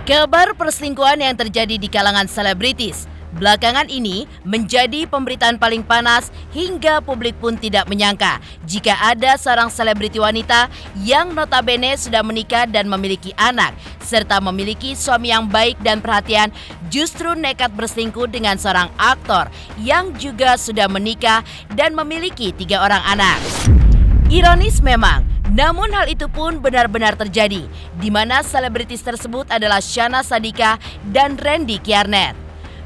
Kabar perselingkuhan yang terjadi di kalangan selebritis belakangan ini menjadi pemberitaan paling panas hingga publik pun tidak menyangka jika ada seorang selebriti wanita yang notabene sudah menikah dan memiliki anak serta memiliki suami yang baik dan perhatian justru nekat berselingkuh dengan seorang aktor yang juga sudah menikah dan memiliki 3 orang anak. Ironis memang, namun hal itu pun benar-benar terjadi, di mana selebritis tersebut adalah Syahnaz Sadiqah dan Randy Kjarnet.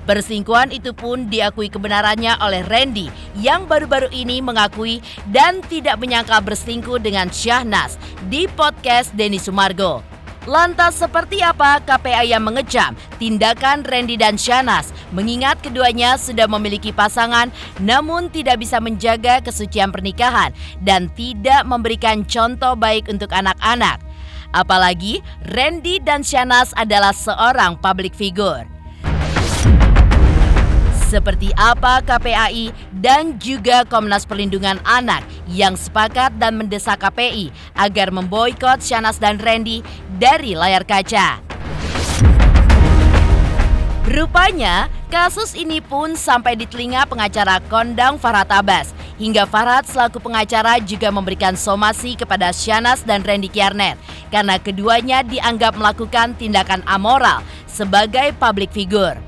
Perselingkuhan itu pun diakui kebenarannya oleh Randy yang baru-baru ini mengakui dan tidak menyangka berselingkuh dengan Syahnaz di podcast Denny Sumargo. Lantas seperti apa KPA yang mengecam tindakan Randy dan Syahnaz mengingat keduanya sudah memiliki pasangan namun tidak bisa menjaga kesucian pernikahan dan tidak memberikan contoh baik untuk anak-anak. Apalagi Randy dan Syahnaz adalah seorang public figure. Seperti apa KPAI dan juga Komnas Perlindungan Anak yang sepakat dan mendesak KPI agar memboikot Syahnaz dan Randy dari layar kaca. Rupanya, kasus ini pun sampai di telinga pengacara kondang Farhad Abbas. Hingga Farhad selaku pengacara juga memberikan somasi kepada Syahnaz dan Randy Kjarnet karena keduanya dianggap melakukan tindakan amoral sebagai public figure.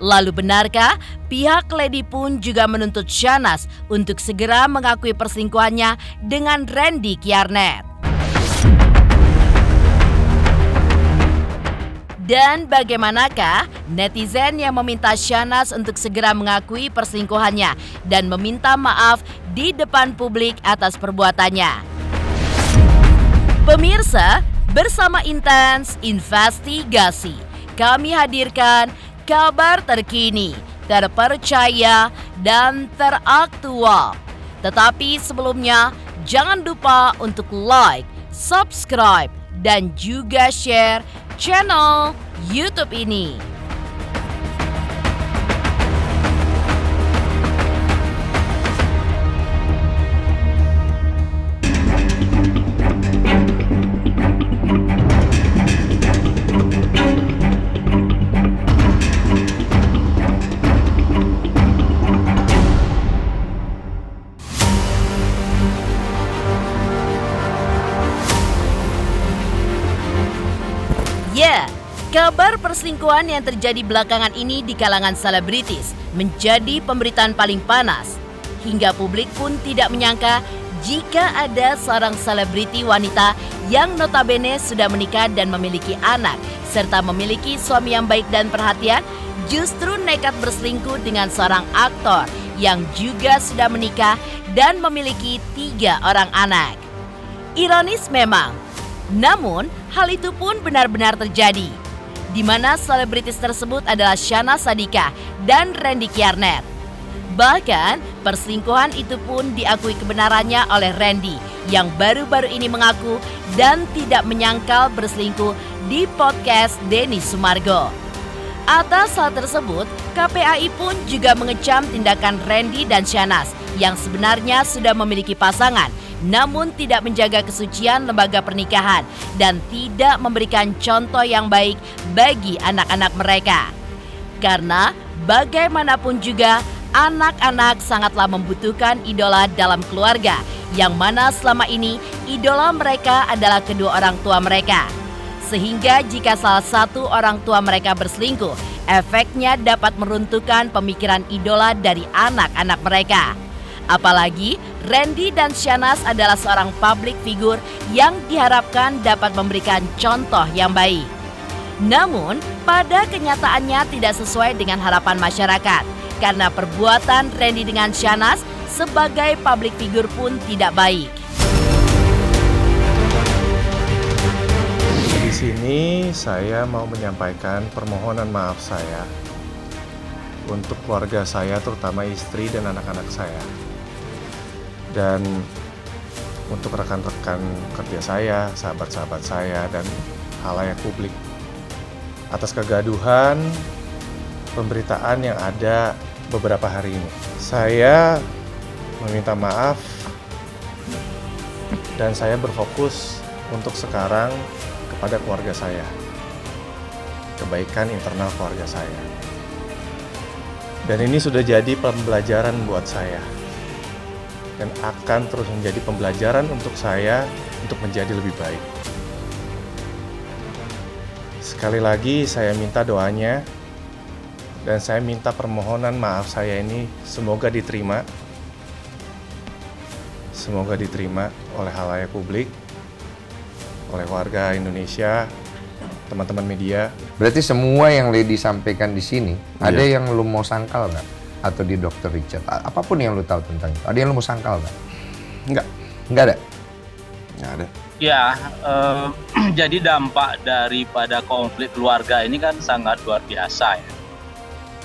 Lalu benarkah pihak Lady pun juga menuntut Syahnaz untuk segera mengakui perselingkuhannya dengan Randy Kjarnet? Dan bagaimanakah netizen yang meminta Syahnaz untuk segera mengakui perselingkuhannya dan meminta maaf di depan publik atas perbuatannya? Pemirsa, bersama Intens Investigasi, kami hadirkan kabar terkini, terpercaya, dan teraktual. Tetapi sebelumnya, jangan lupa untuk like, subscribe, dan juga share channel YouTube ini. Ya, kabar perselingkuhan yang terjadi belakangan ini di kalangan selebritis menjadi pemberitaan paling panas. Hingga publik pun tidak menyangka jika ada seorang selebriti wanita yang notabene sudah menikah dan memiliki anak, serta memiliki suami yang baik dan perhatian, justru nekat berselingkuh dengan seorang aktor yang juga sudah menikah dan memiliki 3 orang anak. Ironis memang, namun hal itu pun benar-benar terjadi, di mana selebritis tersebut adalah Syahnaz Sadiqah dan Randy Kjarnet. Bahkan perselingkuhan itu pun diakui kebenarannya oleh Randy yang baru-baru ini mengaku dan tidak menyangkal berselingkuh di podcast Denny Sumargo. Atas hal tersebut, KPAI pun juga mengecam tindakan Randy dan Syahnaz yang sebenarnya sudah memiliki pasangan namun tidak menjaga kesucian lembaga pernikahan dan tidak memberikan contoh yang baik bagi anak-anak mereka. Karena bagaimanapun juga anak-anak sangatlah membutuhkan idola dalam keluarga, yang mana selama ini idola mereka adalah kedua orang tua mereka. Sehingga jika salah satu orang tua mereka berselingkuh, efeknya dapat meruntuhkan pemikiran idola dari anak-anak mereka. Apalagi Randy dan Syahnaz adalah seorang public figure yang diharapkan dapat memberikan contoh yang baik. Namun, pada kenyataannya tidak sesuai dengan harapan masyarakat karena perbuatan Randy dengan Syahnaz sebagai public figure pun tidak baik. Di sini saya mau menyampaikan permohonan maaf saya untuk keluarga saya, terutama istri dan anak-anak saya. Dan untuk rekan-rekan kerja saya, sahabat-sahabat saya, dan khalayak publik atas kegaduhan pemberitaan yang ada beberapa hari ini. Saya meminta maaf dan saya berfokus untuk sekarang kepada keluarga saya. kebaikan internal keluarga saya. Dan ini sudah jadi pembelajaran buat saya. Dan akan terus menjadi pembelajaran untuk saya untuk menjadi lebih baik. Sekali lagi saya minta doanya dan saya minta permohonan maaf saya ini semoga diterima. Semoga diterima oleh halayak publik, oleh warga Indonesia, teman-teman media. Berarti semua yang Lady sampaikan di sini, Iya. ada yang lu mau sangkal nggak? Atau di Dr. Richard? Apapun yang lu tahu tentang itu, ada yang lu mau sangkal nggak? Enggak. Nggak ada? Nggak ada. Ya, jadi dampak daripada konflik keluarga ini kan sangat luar biasa ya.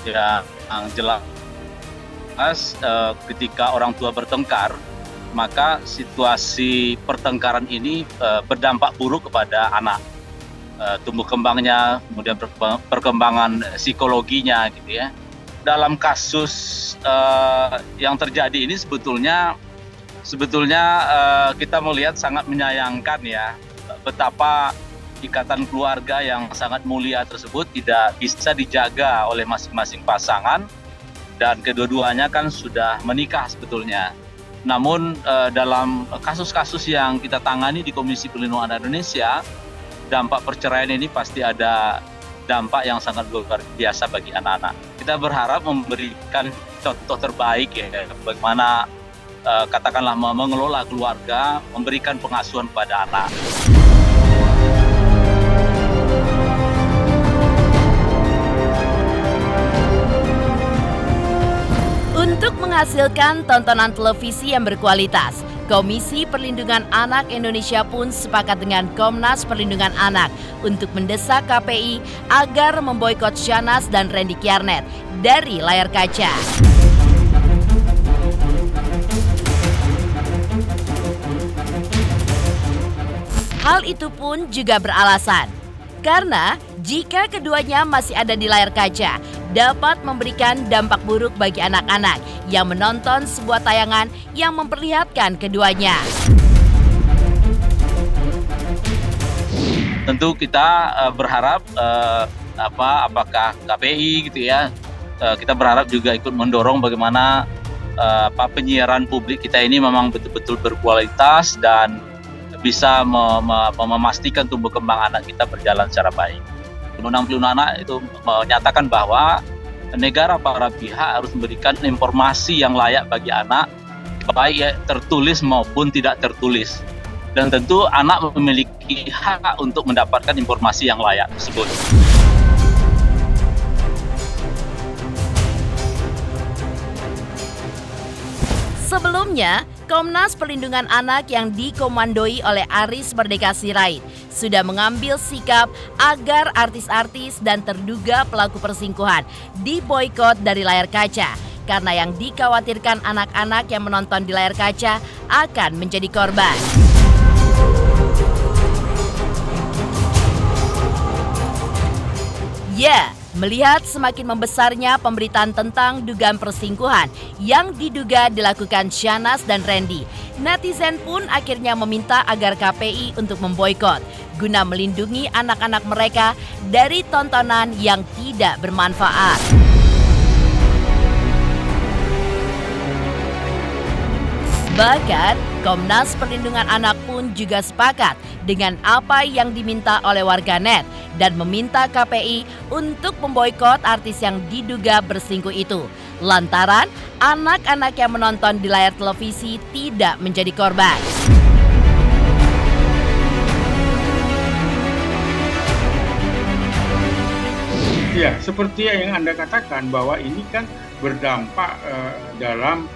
Ya, yang jelas ketika orang tua bertengkar, maka situasi pertengkaran ini berdampak buruk kepada anak. Tumbuh kembangnya, kemudian perkembangan psikologinya gitu ya. Dalam kasus yang terjadi ini sebetulnya kita melihat sangat menyayangkan ya betapa ikatan keluarga yang sangat mulia tersebut tidak bisa dijaga oleh masing-masing pasangan dan kedua-duanya kan sudah menikah sebetulnya. Namun dalam kasus-kasus yang kita tangani di Komisi Perlindungan Anak Indonesia, dampak perceraian ini pasti ada dampak yang sangat luar biasa bagi anak-anak. Kita berharap memberikan contoh terbaik ya, bagaimana katakanlah mengelola keluarga, memberikan pengasuhan pada anak. Untuk menghasilkan tontonan televisi yang berkualitas, Komisi Perlindungan Anak Indonesia pun sepakat dengan Komnas Perlindungan Anak untuk mendesak KPI agar memboikot Syahnaz dan Randy Kjarnet dari layar kaca. Hal itu pun juga beralasan, karena jika keduanya masih ada di layar kaca, dapat memberikan dampak buruk bagi anak-anak yang menonton sebuah tayangan yang memperlihatkan keduanya. Tentu kita berharap apakah KPI gitu ya, kita berharap juga ikut mendorong bagaimana penyiaran publik kita ini memang betul-betul berkualitas dan bisa memastikan tumbuh kembang anak kita berjalan secara baik. Undang-Undang Perlindungan Anak itu menyatakan bahwa negara para pihak harus memberikan informasi yang layak bagi anak, baik ya tertulis maupun tidak tertulis. Dan tentu anak memiliki hak untuk mendapatkan informasi yang layak tersebut. Sebelumnya, Komnas Perlindungan Anak yang dikomandoi oleh Aris Merdeka Sirait sudah mengambil sikap agar artis-artis dan terduga pelaku perselingkuhan diboikot dari layar kaca karena yang dikhawatirkan anak-anak yang menonton di layar kaca akan menjadi korban. Ya, melihat semakin membesarnya pemberitaan tentang dugaan perselingkuhan yang diduga dilakukan Syahnaz dan Randy, netizen pun akhirnya meminta agar KPI untuk memboikot guna melindungi anak-anak mereka dari tontonan yang tidak bermanfaat. Bahkan, Komnas Perlindungan Anak pun juga sepakat dengan apa yang diminta oleh warganet dan meminta KPI untuk memboikot artis yang diduga berselingkuh itu, lantaran anak-anak yang menonton di layar televisi tidak menjadi korban. Ya, seperti yang Anda katakan bahwa ini kan berdampak dalam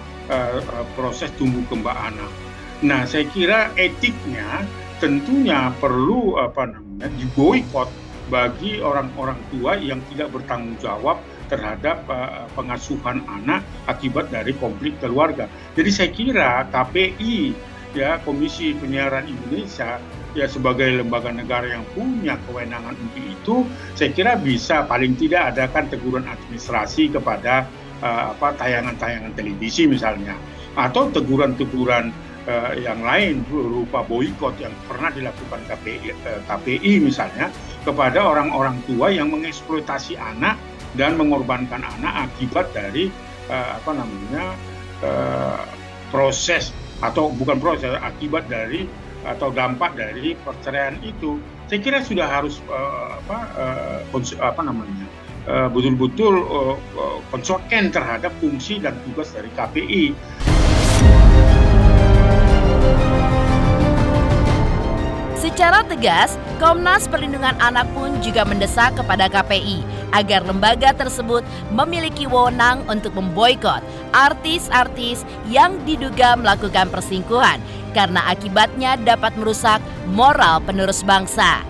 proses tumbuh kembang anak. Nah, saya kira etiknya tentunya perlu diboikot bagi orang-orang tua yang tidak bertanggung jawab terhadap pengasuhan anak akibat dari konflik keluarga. Jadi saya kira KPI, ya Komisi Penyiaran Indonesia, ya sebagai lembaga negara yang punya kewenangan untuk itu, saya kira bisa paling tidak adakan teguran administrasi kepada tayangan-tayangan televisi misalnya, atau teguran-teguran yang lain berupa boikot yang pernah dilakukan KPI misalnya, kepada orang-orang tua yang mengeksploitasi anak dan mengorbankan anak akibat dari proses atau bukan proses, akibat dari atau dampak dari perceraian itu. Saya kira sudah harus betul-betul konsekuen terhadap fungsi dan tugas dari KPI. Secara tegas, Komnas Perlindungan Anak pun juga mendesak kepada KPI agar lembaga tersebut memiliki wewenang untuk memboikot artis-artis yang diduga melakukan perselingkuhan karena akibatnya dapat merusak moral penerus bangsa.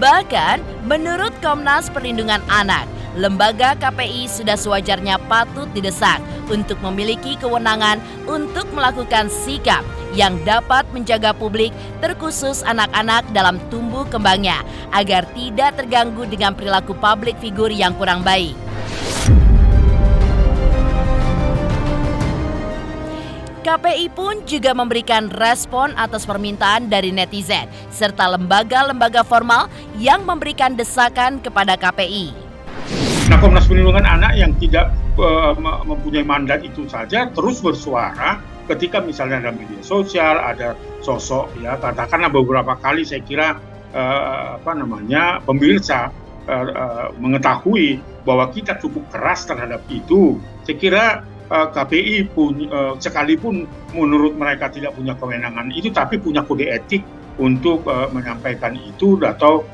Bahkan, menurut Komnas Perlindungan Anak, lembaga KPI sudah sewajarnya patut didesak untuk memiliki kewenangan untuk melakukan sikap yang dapat menjaga publik, terkhusus anak-anak dalam tumbuh kembangnya, agar tidak terganggu dengan perilaku publik figur yang kurang baik. KPI pun juga memberikan respon atas permintaan dari netizen serta lembaga-lembaga formal yang memberikan desakan kepada KPI. Nah, Komnas Perlindungan Anak yang tidak mempunyai mandat itu saja terus bersuara ketika misalnya ada media sosial, ada sosok, ya katakanlah beberapa kali saya kira pemirsa mengetahui bahwa kita cukup keras terhadap itu. Saya kira KPI pun sekalipun menurut mereka tidak punya kewenangan itu, tapi punya kode etik untuk menyampaikan itu atau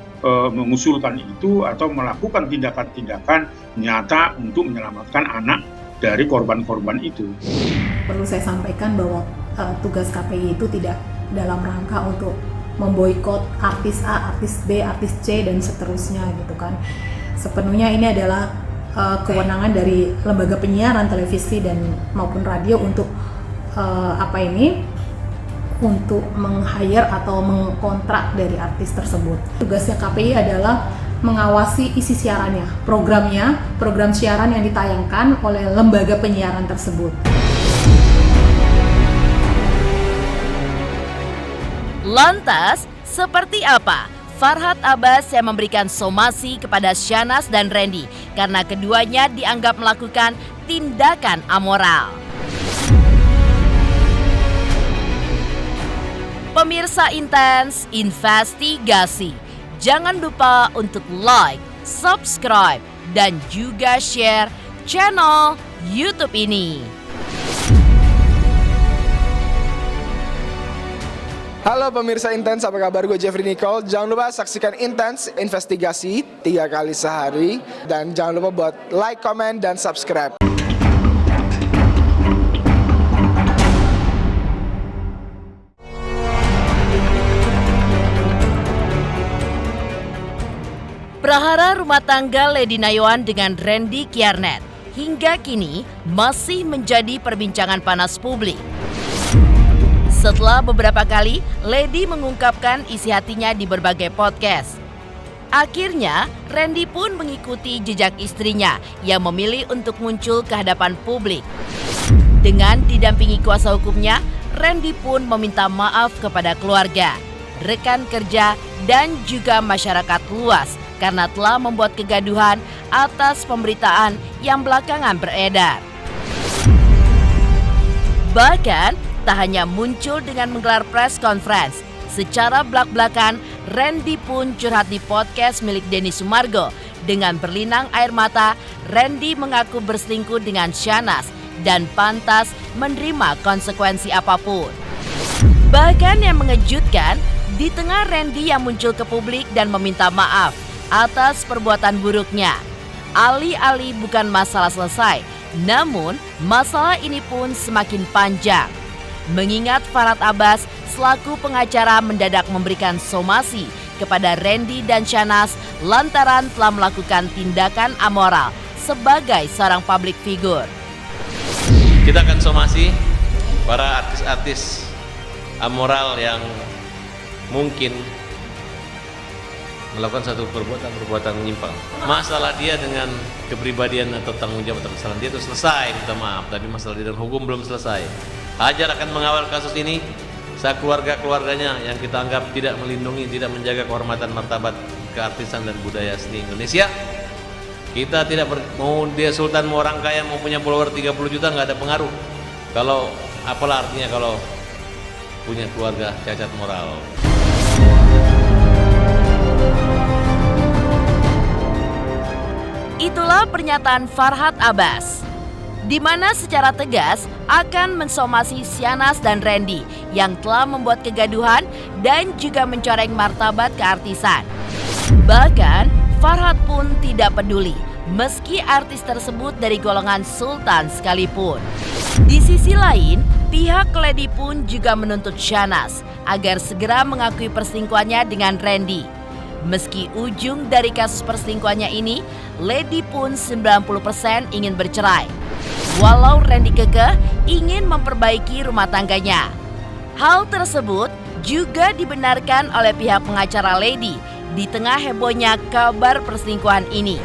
mengusulkan itu atau melakukan tindakan-tindakan nyata untuk menyelamatkan anak dari korban-korban itu. Perlu saya sampaikan bahwa tugas KPI itu tidak dalam rangka untuk memboikot artis A, artis B, artis C dan seterusnya gitu kan. Sepenuhnya ini adalah kewenangan dari lembaga penyiaran televisi dan maupun radio untuk untuk meng-hire atau mengkontrak dari artis tersebut. Tugasnya KPI adalah mengawasi isi siarannya, program siaran yang ditayangkan oleh lembaga penyiaran tersebut. Lantas, seperti apa Farhad Abbas yang memberikan somasi kepada Syahnas dan Randy karena keduanya dianggap melakukan tindakan amoral? Pemirsa Intens Investigasi, jangan lupa untuk like, subscribe, dan juga share channel YouTube ini. Halo pemirsa Intens, apa kabar? Gue Jeffrey Nicole. Jangan lupa saksikan Intens Investigasi 3 kali sehari. Dan jangan lupa buat like, comment, dan subscribe. Prahara rumah tangga Lady Nayawan dengan Randy Kiarnet hingga kini masih menjadi perbincangan panas publik. Setelah beberapa kali Lady mengungkapkan isi hatinya di berbagai podcast, akhirnya Randy pun mengikuti jejak istrinya yang memilih untuk muncul ke hadapan publik. Dengan didampingi kuasa hukumnya, Randy pun meminta maaf kepada keluarga, rekan kerja, dan juga masyarakat luas karena telah membuat kegaduhan atas pemberitaan yang belakangan beredar. Bahkan, tak hanya muncul dengan menggelar press conference, secara belak-belakan, Randy pun curhat di podcast milik Denny Sumargo. Dengan berlinang air mata, Randy mengaku berselingkuh dengan Syahnas dan pantas menerima konsekuensi apapun. Bahkan yang mengejutkan, di tengah Randy yang muncul ke publik dan meminta maaf atas perbuatan buruknya, alih-alih bukan masalah selesai, namun masalah ini pun semakin panjang. Mengingat Farhad Abbas selaku pengacara mendadak memberikan somasi kepada Randy dan Syahnas lantaran telah melakukan tindakan amoral sebagai seorang public figure. Kita akan somasi para artis-artis amoral yang mungkin melakukan satu perbuatan menyimpang. Masalah dia dengan kepribadian atau tanggung jawab atas kesalahan dia itu selesai, minta maaf. Tapi masalah dia dengan hukum belum selesai. Hajar akan mengawal kasus ini keluarga-keluarganya yang kita anggap tidak melindungi, tidak menjaga kehormatan martabat keartisan dan budaya seni Indonesia. Kita tidak mau dia sultan, mau orang kaya, mau punya follower 30 juta, nggak ada pengaruh. Kalau apalah artinya kalau punya keluarga cacat moral. Itulah pernyataan Farhad Abbas, di mana secara tegas akan mensomasi Syahnaz dan Randy yang telah membuat kegaduhan dan juga mencoreng martabat keartisan. Bahkan Farhad pun tidak peduli meski artis tersebut dari golongan sultan sekalipun. Di sisi lain, pihak Lady pun juga menuntut Syahnaz agar segera mengakui perselingkuhannya dengan Randy. Meski ujung dari kasus perselingkuhannya ini, Lady pun 90% ingin bercerai. Walau Randy kekeh ingin memperbaiki rumah tangganya. Hal tersebut juga dibenarkan oleh pihak pengacara Lady di tengah hebohnya kabar perselingkuhan ini.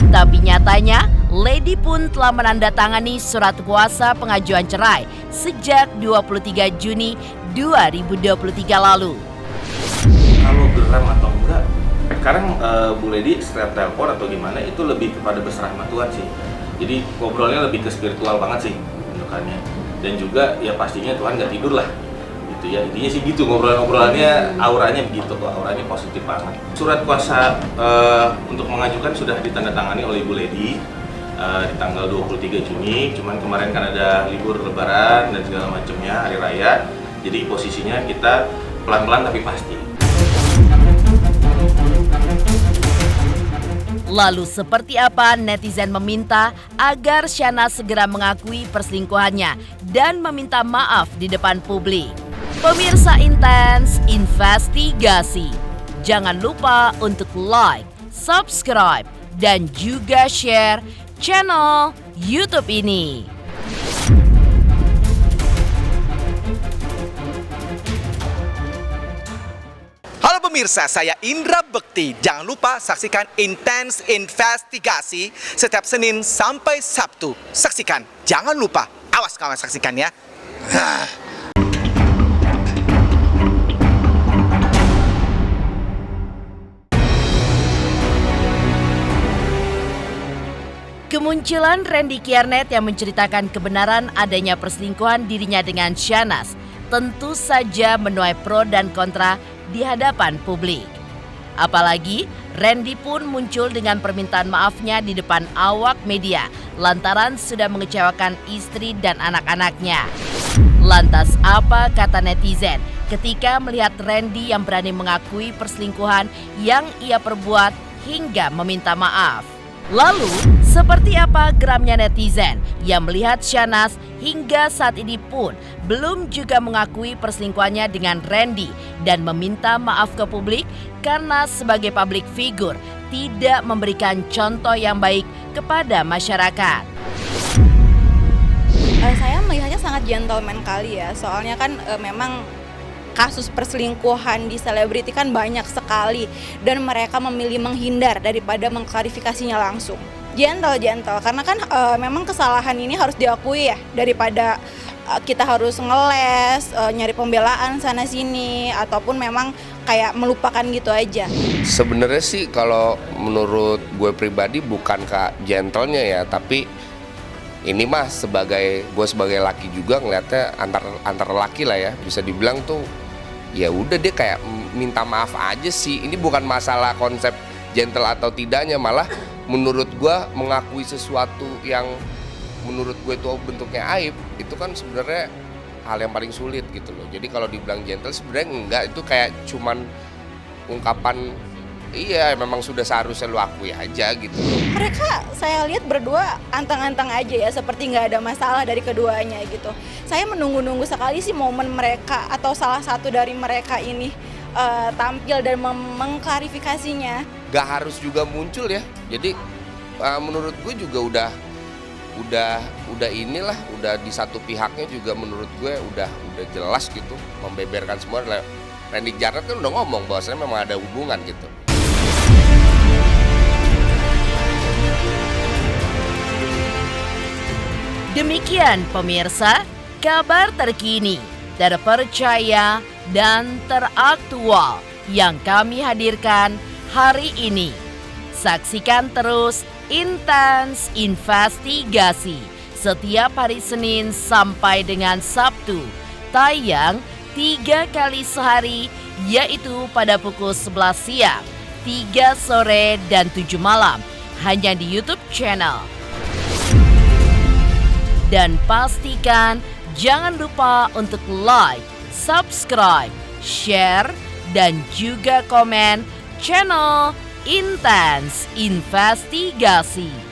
Tapi nyatanya, Lady pun telah menandatangani surat kuasa pengajuan cerai sejak 23 Juni 2023 lalu. Kalau geram atau enggak, sekarang Bu Lady setelah telepon atau gimana itu lebih kepada berserah sama Tuhan sih. Jadi ngobrolnya lebih ke spiritual banget sih bentukannya. Dan juga ya pastinya Tuhan nggak tidur lah gitu ya. Intinya sih gitu, ngobrolannya auranya begitu kok, auranya positif banget. Surat kuasa untuk mengajukan sudah ditandatangani oleh Bu Lady di tanggal 23 Juni. Cuman kemarin kan ada libur lebaran dan segala macamnya, hari raya. Jadi posisinya kita pelan-pelan tapi pasti. Lalu seperti apa netizen meminta agar Syahnaz segera mengakui perselingkuhannya dan meminta maaf di depan publik? Pemirsa Intens Investigasi, jangan lupa untuk like, subscribe, dan juga share channel YouTube ini. Halo pemirsa, saya Indra Bekti. Jangan lupa saksikan Intens Investigasi setiap Senin sampai Sabtu. Saksikan, jangan lupa. Awas kawan saksikan ya. Kemunculan Randy Kiernet yang menceritakan kebenaran adanya perselingkuhan dirinya dengan Syahnaz tentu saja menuai pro dan kontra di hadapan publik. Apalagi Randy pun muncul dengan permintaan maafnya di depan awak media lantaran sudah mengecewakan istri dan anak-anaknya. Lantas apa kata netizen ketika melihat Randy yang berani mengakui perselingkuhan yang ia perbuat hingga meminta maaf? Lalu, seperti apa geramnya netizen yang melihat Syahnaz hingga saat ini pun belum juga mengakui perselingkuhannya dengan Randy dan meminta maaf ke publik karena sebagai public figure tidak memberikan contoh yang baik kepada masyarakat. Saya melihatnya sangat gentleman kali ya, soalnya kan memang kasus perselingkuhan di selebriti kan banyak sekali dan mereka memilih menghindar daripada mengklarifikasinya langsung. Gentle, karena kan memang kesalahan ini harus diakui ya, daripada kita harus ngeles, nyari pembelaan sana sini ataupun memang kayak melupakan gitu aja. Sebenarnya sih kalau menurut gue pribadi bukan gentlenya ya, tapi ini mah gue sebagai laki juga ngeliatnya antar laki lah ya, bisa dibilang tuh ya udah dia kayak minta maaf aja sih. Ini bukan masalah konsep gentle atau tidaknya, malah menurut gue mengakui sesuatu yang menurut gue itu bentuknya aib itu kan sebenarnya hal yang paling sulit gitu loh. Jadi kalau dibilang gentle sebenarnya enggak, itu kayak cuman ungkapan iya memang sudah seharusnya lu akui aja gitu. Mereka saya lihat berdua antang-antang aja ya, seperti nggak ada masalah dari keduanya gitu. Saya menunggu-nunggu sekali sih momen mereka atau salah satu dari mereka ini tampil dan mengklarifikasinya. Gak harus juga muncul ya. Jadi menurut gue juga udah inilah, udah di satu pihaknya juga menurut gue udah jelas gitu membeberkan semua. Randy Kiernet kan udah ngomong bahwasanya memang ada hubungan gitu. Demikian pemirsa, kabar terkini. terpercaya, dan teraktual yang kami hadirkan hari ini. Saksikan terus Intens Investigasi setiap hari Senin sampai dengan Sabtu, tayang 3 kali sehari, yaitu pada pukul 11 siang, 3 sore, dan 7 malam, hanya di YouTube channel. Dan pastikan jangan lupa untuk like, subscribe, share, dan juga komen channel Intens Investigasi.